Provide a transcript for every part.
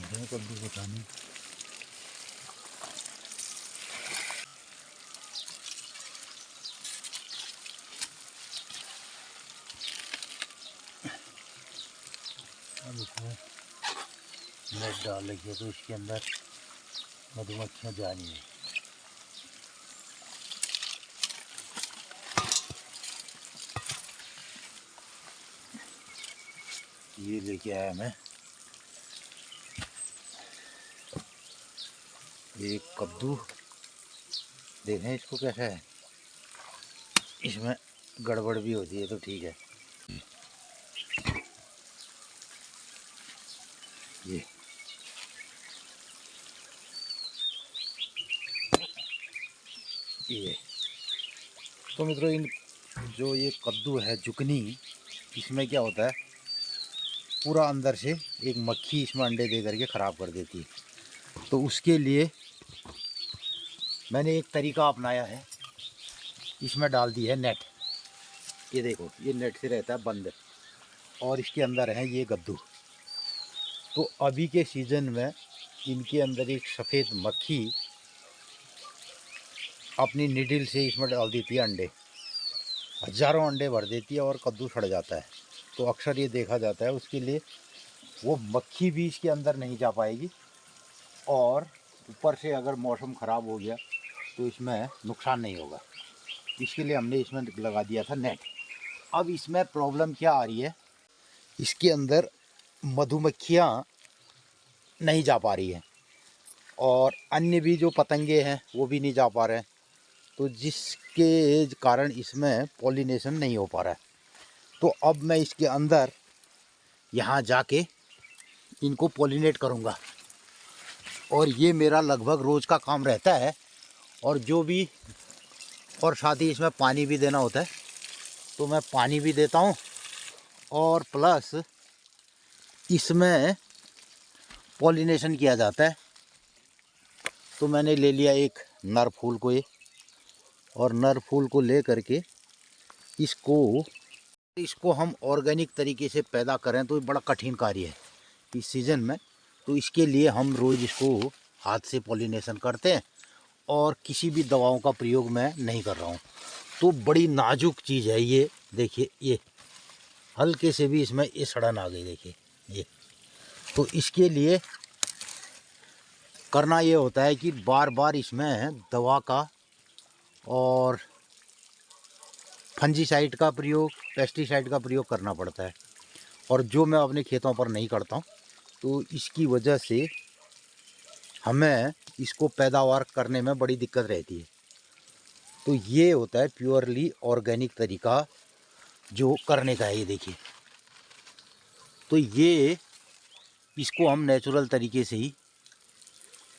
कद्दू पता नहीं। अब इसमें नेट डाल रखी है तो इसके अंदर मधुमक्खियाँ जा रही है। ये लेके आया मैं एक कद्दू, देखें इसको कैसा है। इसमें गड़बड़ भी होती है तो ठीक है। ये तो मित्रों, इन जो ये कद्दू है जुकनी, इसमें क्या होता है, पूरा अंदर से एक मक्खी इसमें अंडे दे करके ख़राब कर देती है। तो उसके लिए मैंने एक तरीका अपनाया है, इसमें डाल दी है नेट। ये देखो, ये नेट से रहता है बंद और इसके अंदर है ये कद्दू। तो अभी के सीज़न में इनके अंदर एक सफ़ेद मक्खी अपनी निडिल से इसमें डाल देती है अंडे, हज़ारों अंडे भर देती है और कद्दू सड़ जाता है। तो अक्सर ये देखा जाता है, उसके लिए वो मक्खी भी इसके अंदर नहीं जा पाएगी और ऊपर से अगर मौसम ख़राब हो गया तो इसमें नुकसान नहीं होगा। इसके लिए हमने इसमें लगा दिया था नेट। अब इसमें प्रॉब्लम क्या आ रही है, इसके अंदर मधुमक्खियाँ नहीं जा पा रही हैं और अन्य भी जो पतंगे हैं वो भी नहीं जा पा रहे हैं, तो जिसके कारण इसमें पॉलिनेशन नहीं हो पा रहा है। तो अब मैं इसके अंदर यहाँ जाके इनको पॉलिनेट करूँगा और ये मेरा लगभग रोज़ का काम रहता है। और जो भी और साथ ही इसमें पानी भी देना होता है, तो मैं पानी भी देता हूँ और प्लस इसमें पॉलिनेशन किया जाता है। तो मैंने ले लिया एक नर फूल को, ये और नर फूल को ले करके इसको हम ऑर्गेनिक तरीके से पैदा करें तो ये बड़ा कठिन कार्य है इस सीज़न में। तो इसके लिए हम रोज़ इसको हाथ से पॉलिनेशन करते हैं और किसी भी दवाओं का प्रयोग मैं नहीं कर रहा हूँ। तो बड़ी नाजुक चीज़ है ये। देखिए, ये हल्के से भी इसमें ये सड़न आ गई, देखिए ये। तो इसके लिए करना ये होता है कि बार बार इसमें दवा का और फंजीसाइड का प्रयोग, पेस्टिसाइड का प्रयोग करना पड़ता है, और जो मैं अपने खेतों पर नहीं करता हूँ। तो इसकी वजह से हमें इसको पैदावार करने में बड़ी दिक्कत रहती है। तो ये होता है प्योरली ऑर्गेनिक तरीका जो करने का है। ये देखिए, तो ये इसको हम नेचुरल तरीके से ही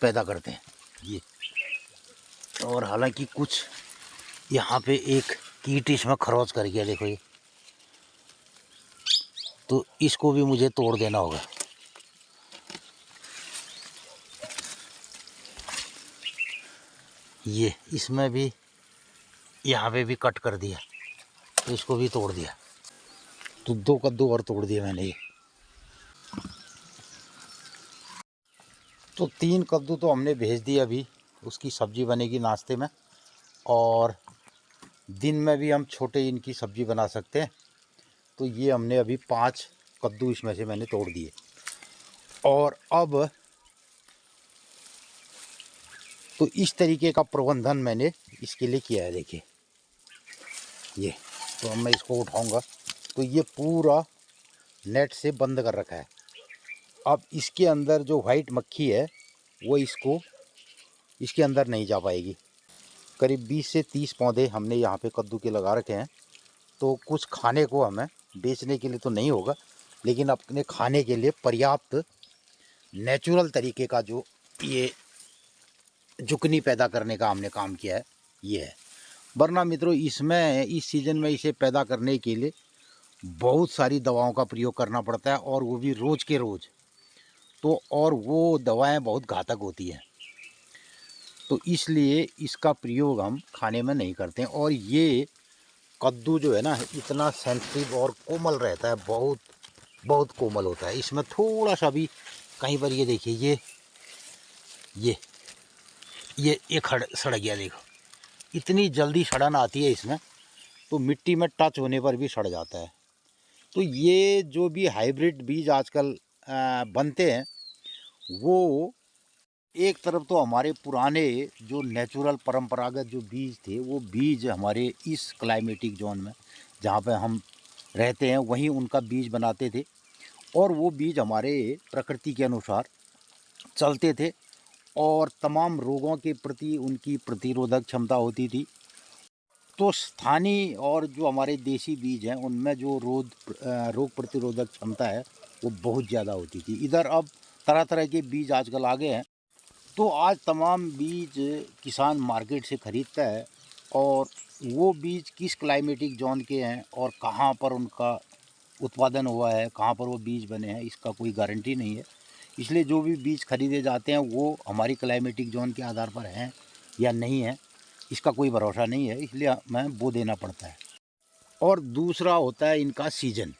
पैदा करते हैं ये। और हालांकि कुछ यहाँ पे एक कीट इसमें खरोच कर गया, देखो ये, तो इसको भी मुझे तोड़ देना होगा। ये इसमें भी यहाँ पे भी कट कर दिया, तो इसको भी तोड़ दिया। तो 2 कद्दू और तोड़ दिए मैंने ये। तो 3 कद्दू तो हमने भेज दिए, अभी उसकी सब्ज़ी बनेगी नाश्ते में, और दिन में भी हम छोटे इनकी सब्ज़ी बना सकते हैं। तो ये हमने अभी 5 कद्दू इसमें से मैंने तोड़ दिए। और अब तो इस तरीके का प्रबंधन मैंने इसके लिए किया है। देखिए ये, तो अब मैं इसको उठाऊंगा तो ये पूरा नेट से बंद कर रखा है। अब इसके अंदर जो वाइट मक्खी है वो इसके अंदर नहीं जा पाएगी। करीब 20 से 30 पौधे हमने यहाँ पे कद्दू के लगा रखे हैं। तो कुछ खाने को हमें बेचने के लिए तो नहीं होगा, लेकिन अपने खाने के लिए पर्याप्त नेचुरल तरीके का जो ये जुकनी पैदा करने का हमने काम किया है ये है। वरना मित्रों, इसमें इस सीज़न में इसे पैदा करने के लिए बहुत सारी दवाओं का प्रयोग करना पड़ता है, और वो भी रोज़ के रोज़। तो और वो दवाएं बहुत घातक होती हैं, तो इसलिए इसका प्रयोग हम खाने में नहीं करते हैं। और ये कद्दू जो है ना, इतना सेंसिटिव और कोमल रहता है, बहुत बहुत कोमल होता है। इसमें थोड़ा सा भी कहीं पर ये देखिए ये ये सड़ गया, देखो इतनी जल्दी सड़न आती है इसमें, तो मिट्टी में टच होने पर भी सड़ जाता है। तो ये जो भी हाइब्रिड बीज आजकल बनते हैं, वो एक तरफ तो हमारे पुराने जो नेचुरल परंपरागत जो बीज थे, वो बीज हमारे इस क्लाइमेटिक जोन में जहाँ पे हम रहते हैं वहीं उनका बीज बनाते थे, और वो बीज हमारे प्रकृति के अनुसार चलते थे, और तमाम रोगों के प्रति उनकी प्रतिरोधक क्षमता होती थी। तो स्थानीय और जो हमारे देसी बीज हैं उनमें जो रोग प्रतिरोधक क्षमता है वो बहुत ज़्यादा होती थी। इधर अब तरह तरह के बीज आजकल आ गए हैं, तो आज तमाम बीज किसान मार्केट से ख़रीदता है, और वो बीज किस क्लाइमेटिक जोन के हैं और कहाँ पर उनका उत्पादन हुआ है, कहाँ पर वो बीज बने हैं, इसका कोई गारंटी नहीं है। इसलिए जो भी बीज खरीदे जाते हैं वो हमारी क्लाइमेटिक जोन के आधार पर हैं या नहीं है, इसका कोई भरोसा नहीं है, इसलिए हमें बो देना पड़ता है। और दूसरा होता है इनका सीजन,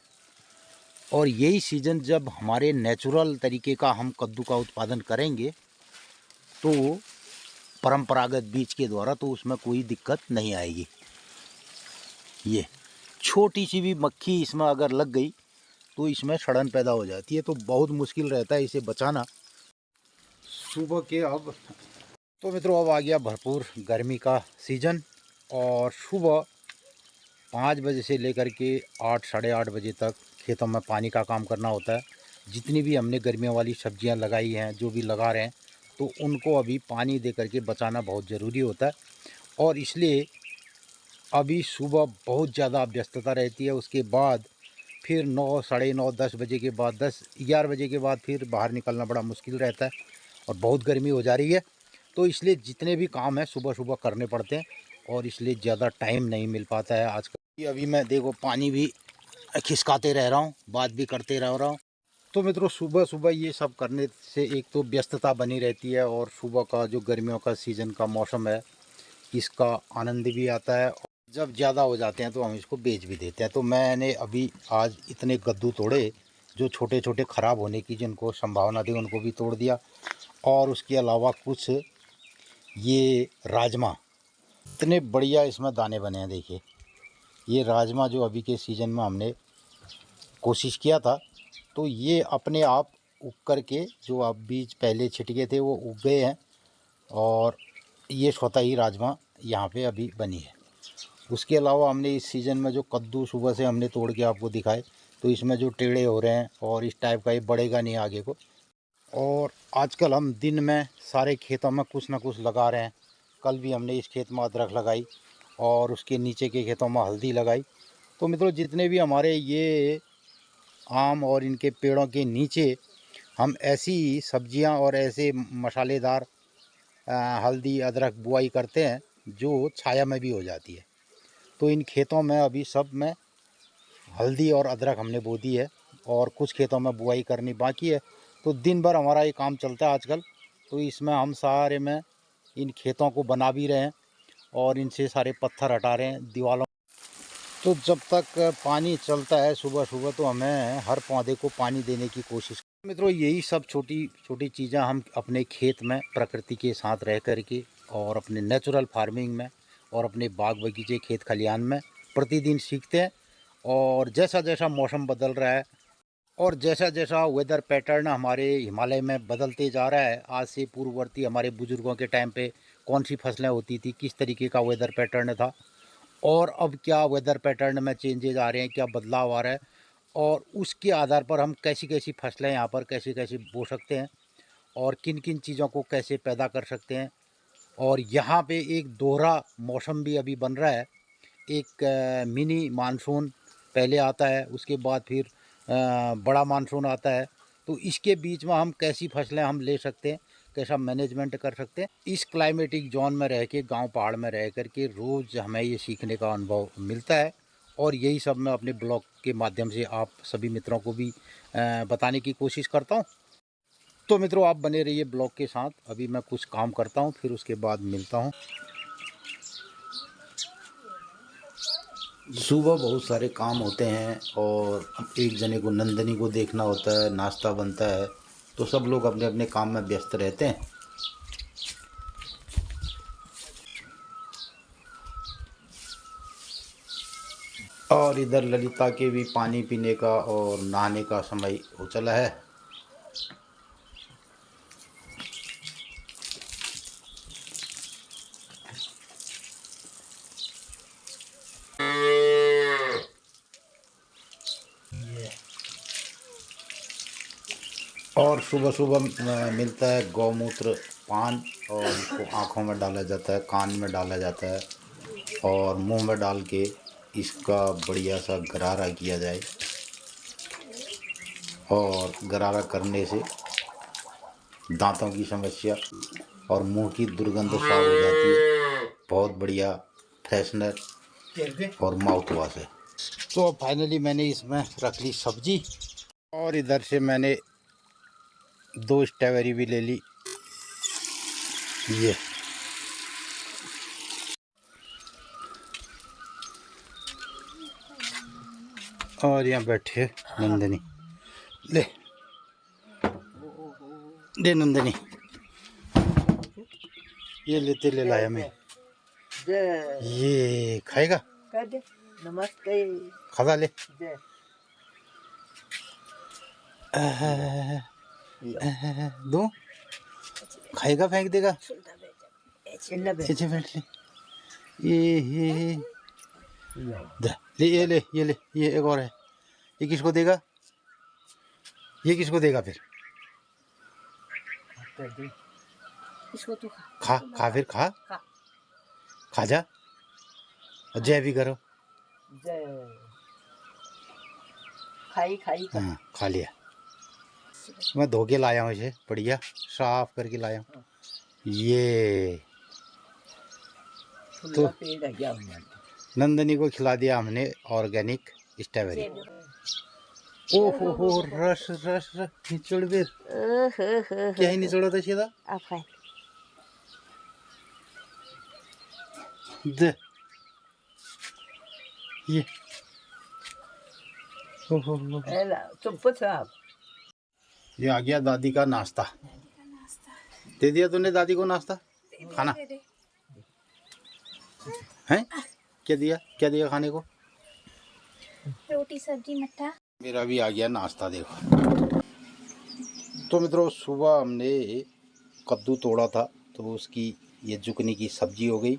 और यही सीजन जब हमारे नेचुरल तरीके का हम कद्दू का उत्पादन करेंगे तो परंपरागत बीज के द्वारा, तो उसमें कोई दिक्कत नहीं आएगी। ये छोटी सी भी मक्खी इसमें अगर लग गई तो इसमें सड़न पैदा हो जाती है, तो बहुत मुश्किल रहता है इसे बचाना। सुबह के अब तो मित्रों अब आ गया भरपूर गर्मी का सीज़न, और सुबह 5 बजे से लेकर के 8 साढ़े 8 बजे तक खेतों में पानी का काम करना होता है। जितनी भी हमने गर्मियों वाली सब्जियां लगाई हैं, जो भी लगा रहे हैं, तो उनको अभी पानी दे करके बचाना बहुत ज़रूरी होता है, और इसलिए अभी सुबह बहुत ज़्यादा व्यस्तता रहती है। उसके बाद फिर 9 साढ़े 9 10 बजे के बाद 10-11 बजे के बाद फिर बाहर निकलना बड़ा मुश्किल रहता है, और बहुत गर्मी हो जा रही है, तो इसलिए जितने भी काम हैं सुबह सुबह करने पड़ते हैं, और इसलिए ज़्यादा टाइम नहीं मिल पाता है आजकल। अभी मैं देखो पानी भी खिसकाते रह रहा हूँ, बात भी करते रह रहा हूँ। तो मित्रों सुबह सुबह ये सब करने से एक तो व्यस्तता बनी रहती है, और सुबह का जो गर्मियों का सीज़न का मौसम है इसका आनंद भी आता है। जब ज़्यादा हो जाते हैं तो हम इसको बेच भी देते हैं। तो मैंने अभी आज इतने कद्दू तोड़े जो छोटे छोटे ख़राब होने की जिनको संभावना थी उनको भी तोड़ दिया, और उसके अलावा कुछ ये राजमा, इतने बढ़िया इसमें दाने बने हैं। देखिए ये राजमा जो अभी के सीज़न में हमने कोशिश किया था, तो ये अपने आप उग कर के, जो अब बीज पहले छिटके थे वो उग गए हैं, और ये स्वतः ही राजमा यहाँ पे अभी बनी है। उसके अलावा हमने इस सीज़न में जो कद्दू सुबह से हमने तोड़ के आपको दिखाए, तो इसमें जो टेढ़े हो रहे हैं और इस टाइप का ये बढ़ेगा नहीं आगे को। और आजकल हम दिन में सारे खेतों में कुछ ना कुछ लगा रहे हैं। कल भी हमने इस खेत में अदरक लगाई, और उसके नीचे के खेतों में हल्दी लगाई। तो मित्रों जितने भी हमारे ये आम और इनके पेड़ों के नीचे हम ऐसी सब्जियां और ऐसे मसालेदार हल्दी अदरक बुआई करते हैं जो छाया में भी हो जाती है। तो इन खेतों में अभी सब में हल्दी और अदरक हमने बो दी है, और कुछ खेतों में बुआई करनी बाकी है। तो दिन भर हमारा ये काम चलता है आजकल। तो इसमें हम सारे में इन खेतों को बना भी रहे हैं, और इनसे सारे पत्थर हटा रहे हैं दीवारों। तो जब तक पानी चलता है सुबह सुबह, तो हमें हर पौधे को पानी देने की कोशिश। मित्रों यही सब छोटी छोटी चीज़ें हम अपने खेत में प्रकृति के साथ रह कर के, और अपने नेचुरल फार्मिंग में, और अपने बाग बगीचे खेत खलिहान में प्रतिदिन सीखते हैं। और जैसा जैसा मौसम बदल रहा है, और जैसा जैसा वेदर पैटर्न हमारे हिमालय में बदलते जा रहा है, आज से पूर्ववर्ती हमारे बुज़ुर्गों के टाइम पे कौन सी फसलें होती थी, किस तरीके का वेदर पैटर्न था, और अब क्या वेदर पैटर्न में चेंजेज आ रहे हैं, क्या बदलाव आ रहा है, और उसके आधार पर हम कैसी कैसी फसलें यहाँ पर कैसे कैसे बो सकते हैं, और किन किन चीज़ों को कैसे पैदा कर सकते हैं। और यहाँ पे एक दोहरा मौसम भी अभी बन रहा है। एक मिनी मानसून पहले आता है, उसके बाद फिर बड़ा मानसून आता है। तो इसके बीच में हम कैसी फसलें हम ले सकते हैं, कैसा मैनेजमेंट कर सकते हैं, इस क्लाइमेटिक जोन में रह के, गाँव पहाड़ में रह कर के रोज़ हमें ये सीखने का अनुभव मिलता है। और यही सब मैं अपने ब्लॉग के माध्यम से आप सभी मित्रों को भी बताने की कोशिश करता हूँ। तो मित्रों आप बने रहिए ब्लॉग के साथ। अभी मैं कुछ काम करता हूँ, फिर उसके बाद मिलता हूँ। सुबह बहुत सारे काम होते हैं, और एक जने को नंदनी को देखना होता है, नाश्ता बनता है, तो सब लोग अपने अपने काम में व्यस्त रहते हैं। और इधर ललिता के भी पानी पीने का और नहाने का समय हो चला है। और सुबह सुबह मिलता है गौमूत्र पान, और इसको आँखों में डाला जाता है, कान में डाला जाता है और मुंह में डाल के इसका बढ़िया सा गरारा किया जाए। और गरारा करने से दांतों की समस्या और मुंह की दुर्गंध साफ हो जाती है। बहुत बढ़िया फ्रेशनर और माउथ वॉश है। तो फाइनली मैंने इसमें रख ली सब्जी, और इधर से मैंने 2 स्ट्रॉबेरी भी ले ली। ये और यहाँ बैठे नंदनी, ले दे नंदनी, ये लेते ले लाया मैं। ये खाएगा? नमस्ते। खादा ले। दो खाएगा, फेंक देगा। ऐसे बैठ ले। ये ले, ये ले, ये ले, ये एक और है। ये किसको देगा? ये किसको देगा फिर? इसको तो खा खा फिर खा खा जा, और जय भी करो। खाई खाई हाँ खा लिया। मैं धो के लाया हूँ इसे, बढ़िया साफ करके लाया हूँ। ये तो नंदनी को खिला दिया हमने ऑर्गेनिक स्ट्रॉबेरी। ओहो हो, रस रस रस निचोड़ बेर क्या ही निचोड़ा था सीधा। दे ये ओहो, ये आ गया दादी का नाश्ता। दे दिया तूने दादी को नाश्ता, खाना है? क्या दिया, क्या दिया खाने को? रोटी सब्जी मट्ठा। मेरा भी आ गया नाश्ता, देखो। तो मित्रों, सुबह हमने कद्दू तोड़ा था, तो उसकी ये जुकनी की सब्जी हो गई,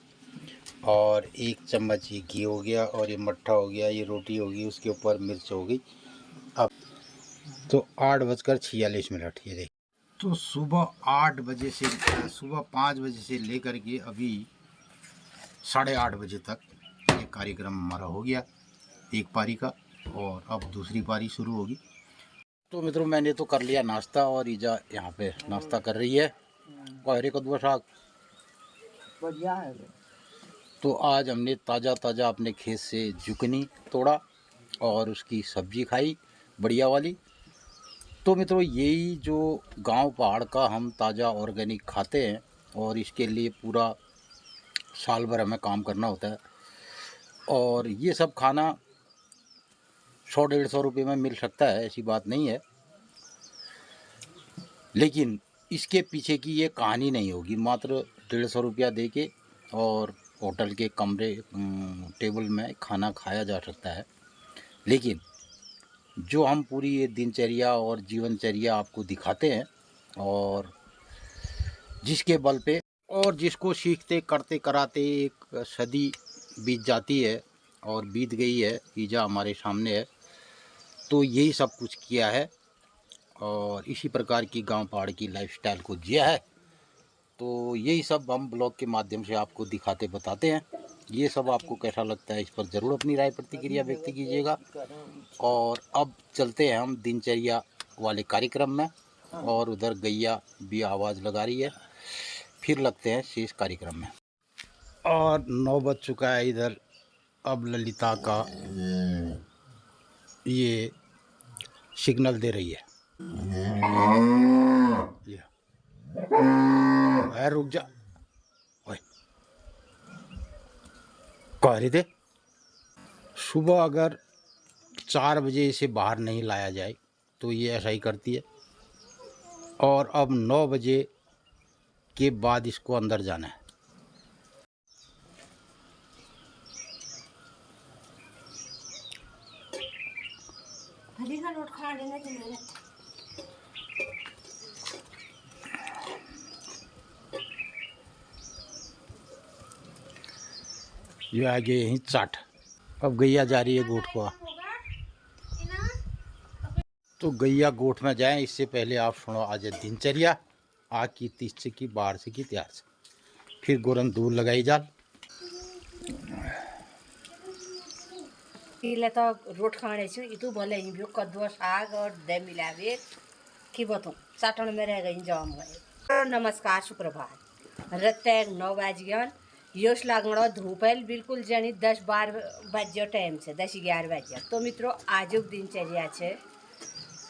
और 1 चम्मच ये घी हो गया, और ये मट्ठा हो गया, ये रोटी होगी, उसके ऊपर मिर्च हो गई। अब तो 8:46 ये देख। तो सुबह 8 बजे से, सुबह 5 बजे से लेकर के अभी 8:30 बजे तक ये कार्यक्रम हमारा हो गया, एक पारी का, और अब दूसरी पारी शुरू होगी। तो मित्रों, मैंने तो कर लिया नाश्ता, और ईजा यहाँ पे नाश्ता कर रही है। कोहरे कद्दू साग बढ़िया है। तो आज हमने ताज़ा ताज़ा अपने खेत से जुकनी तोड़ा और उसकी सब्जी खाई, बढ़िया वाली। तो मित्रों, यही जो गांव पहाड़ का हम ताज़ा ऑर्गेनिक खाते हैं, और इसके लिए पूरा साल भर हमें काम करना होता है, और ये सब खाना 100-150 रुपये में मिल सकता है, ऐसी बात नहीं है। लेकिन इसके पीछे की ये कहानी नहीं होगी। मात्र 150 रुपया दे के और होटल के कमरे टेबल में खाना खाया जा सकता है। लेकिन जो हम पूरी ये दिनचर्या और जीवनचर्या आपको दिखाते हैं, और जिसके बल पे, और जिसको सीखते करते कराते एक सदी बीत जाती है, और बीत गई है, ईजा हमारे सामने है। तो यही सब कुछ किया है, और इसी प्रकार की गांव पहाड़ की लाइफस्टाइल को जिया है। तो यही सब हम ब्लॉग के माध्यम से आपको दिखाते बताते हैं। ये सब आपको कैसा लगता है, इस पर ज़रूर अपनी राय प्रतिक्रिया व्यक्त कीजिएगा। और अब चलते हैं हम दिनचर्या वाले कार्यक्रम में, और उधर गैया भी आवाज़ लगा रही है। फिर लगते हैं शेष कार्यक्रम में। और 9 बज चुका है इधर। अब ललिता का ये सिग्नल दे रही है, ये रुक जा, ओए कह रही थे। सुबह अगर 4 बजे इसे बाहर नहीं लाया जाए तो ये ऐसा ही करती है। और अब 9 बजे के बाद इसको अंदर जाना है। भली का नोट खा लेना तुम्हारे। ये आगे यहीं चाट। अब गैया जा रही है गोठ को। तो गैया गोठ में जाए इससे पहले आप सुनो आज दिनचर्या। आग की 30 की 12 की तैयार से फिर गोरन दूर लगाई जाल। पहले तो रोट खाने छो इतु भले ही भी कद्दू साग और दही मिलावे की बतो चाटन में रह गई जाम गए। नमस्कार सुप्रभात रत्ते 9 बज गया योश लागणो धूपल बिल्कुल जनी 10-12 बजे टाइम से 10-11 बजे। तो मित्रों आजुक दिनचर्या छे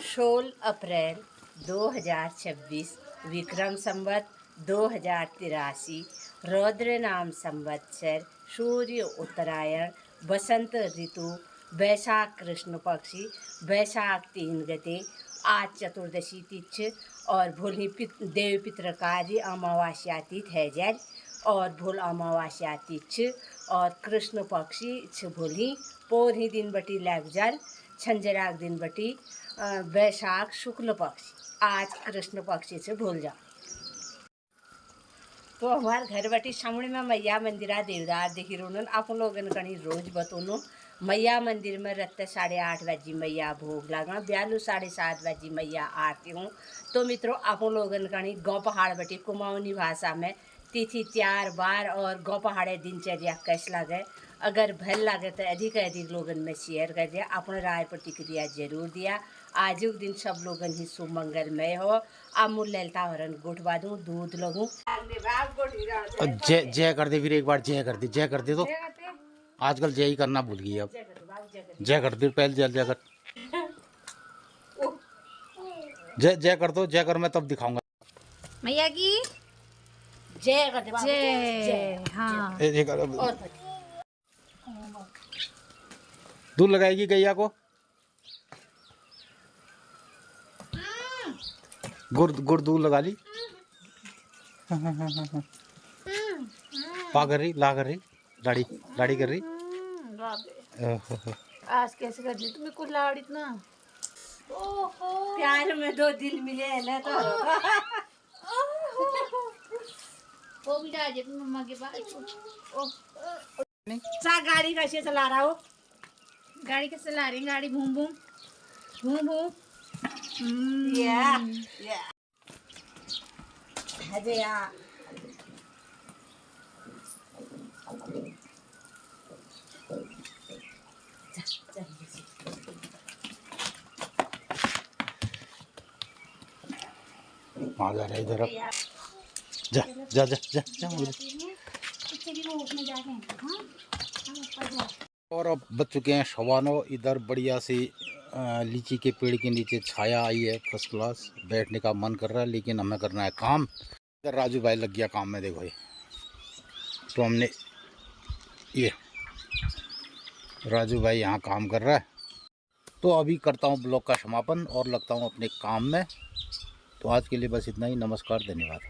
16 अप्रैल 2026 विक्रम संवत 2083 रौद्र नाम संवत्सर सूर्य उत्तरायण बसंत ऋतु वैशाख कृष्ण पक्षी वैशाख 3 गते आज चतुर्दशी तिथि और भोली देव पितृकारी अमावास्या तिथि है जैल और भोल अमावास्या तिथि और कृष्ण पक्षी छ भोली पोरही दिन बटी लग जाल छंजराग दिन बटी वैशाख शुक्ल पक्षी आज कृष्ण पक्षी से भूल जाओ। तो हमारे घर बटी सामने में मैया मंदिरा देवदार देखी रोन आप लोगन कहीं रोज बतोनो मैया मंदिर में रत्ते 8:30 बजे मैया भोग लगा ब्यालू 7:30 बजे मैया आरती हूँ। तो मित्रों आप लोगन कहीं गाँव पहाड़ बटी कुमाऊनी भाषा में तिथि 4 बार और गाँव पहाड़े दिनचर्या कैसे लगे अगर भल लगे तो अधिक लोगन में शेयर कर दिया अपने राय प्रतिक्रिया जरूर दिया। आजुक दिन सब लोगन ही सुमंगलमय हो। अमूल ललता हरन गोठवा दूँ दूध लगूँ जय जय कर दे फिर एक बार जय कर दे तो आजकल जय ही करना भूल गई। अब जय कर दे पहले जय कर जय कर दो जय कर मैं तब दिखाऊंगा मैया की जय कर दे जय। हाँ दूध लगाएगी गैया को गुड़ दूध लगा ली पा कर रही ला कर रही लाड़ी कर रही। आज कैसे कर दी तुम्हें कुछ लाड़ इतना प्यार में 2 दिल मिले है ना तो वो भी डाल दे मम्मा के पास। सा गाड़ी कैसे चला रहा हो गाड़ी कैसे ला रही गाड़ी भूम भूम भूम भूम या अरे यार आ जा रहा इधर अब जा जा जा जा जा और अब बच चुके हैं 9:15। इधर बढ़िया सी लीची के पेड़ के नीचे छाया आई है फर्स्ट क्लास। बैठने का मन कर रहा है लेकिन हमें करना है काम। इधर राजू भाई लग गया काम में देखो ये। तो हमने ये राजू भाई यहाँ काम कर रहा है। तो अभी करता हूँ ब्लॉग का समापन और लगता हूँ अपने काम में। तो आज के लिए बस इतना ही। नमस्कार धन्यवाद।